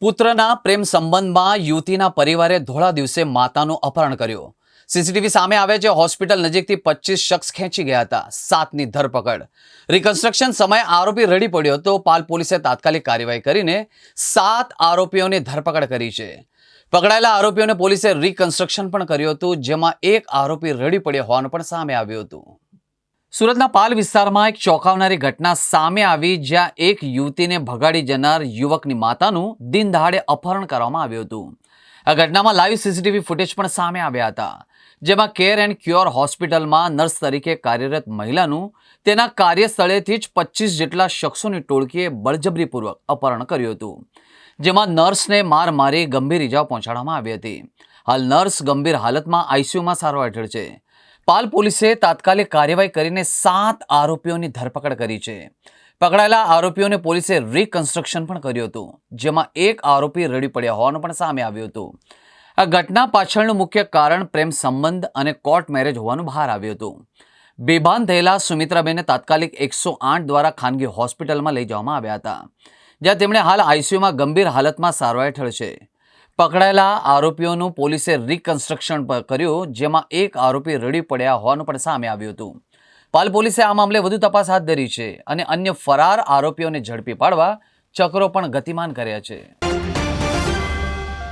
પુત્રના પ્રેમ સંબંધમાં યુવતીના પરિવારે ધોળા દિવસે માતાનું અપહરણ કર્યું. સીસીટીવી સામે આવે છે. હોસ્પિટલ નજીકથી 25 શખ્સ ખેંચી ગયા હતા. 7ની ધરપકડ. રિકન્સ્ટ્રક્શન સમયે આરોપી રડી પડ્યો હતો. પાલ પોલીસે તાત્કાલિક કાર્યવાહી કરીને 7 આરોપીઓની ધરપકડ કરી છે. પકડાયેલા આરોપીઓને પોલીસે રિકન્સ્ટ્રક્શન પણ કર્યું હતું, જેમાં એક આરોપી રડી પડ્યો હોવાનું પણ સામે આવ્યું હતું. સુરતના પાલ વિસ્તારમાં એક ચોંકાવનારી ઘટના સામે આવી, જ્યાં એક યુવતીને ભગાડી જનાર યુવકની માતાનું દિન દહાડે અપહરણ કરવામાં આવ્યું હતું. આ ઘટનામાં લાઈવ સીસીટીવી ફૂટેજ પણ સામે આવ્યા હતા, જેમાં કેર એન્ડ ક્યોર હોસ્પિટલમાં નર્સ તરીકે કાર્યરત મહિલાનું તેના કાર્યસ્થળેથી જ 25 જેટલા શખ્સોની ટોળકીએ બળજબરીપૂર્વક અપહરણ કર્યું હતું, જેમાં નર્સને માર મારી ગંભીર ઇજાઓ પહોંચાડવામાં આવી હતી. હાલ નર્સ ગંભીર હાલતમાં આઈસીયુમાં સારવાર હેઠળ છે. પાલ પોલીસે તાત્કાલિક કાર્યવાહી કરીને 7 આરોપીઓની ધરપકડ કરી છે. પકડાયેલા આરોપીઓને પોલીસે રિકન્સ્ટ્રક્શન પણ કર્યું હતું, જેમાં એક આરોપી રડી પડ્યા હોવાનું પણ સામે આવ્યું હતું. આ ઘટના પાછળનું મુખ્ય કારણ પ્રેમ સંબંધ અને કોર્ટ મેરેજ હોવાનું બહાર આવ્યું હતું. બેભાન થયેલા સુમિત્રાબેનને તાત્કાલિક 108 દ્વારા ખાનગી હોસ્પિટલમાં લઈ જવામાં આવ્યા હતા, જ્યાં તેમણે હાલ આઈસીયુમાં ગંભીર હાલતમાં સારવાર હેઠળ છે. પકડાયેલા આરોપીઓનું પોલીસે રિકન્સ્ટ્રક્શન કર્યું, જેમાં એક આરોપી રડી પડ્યા હોવાનું પણ સામે આવ્યું હતું. પાલ પોલીસે આ મામલે વધુ તપાસ હાથ ધરી છે અને અન્ય ફરાર આરોપીઓને ઝડપી પાડવા ચક્રો પણ ગતિમાન કર્યા છે.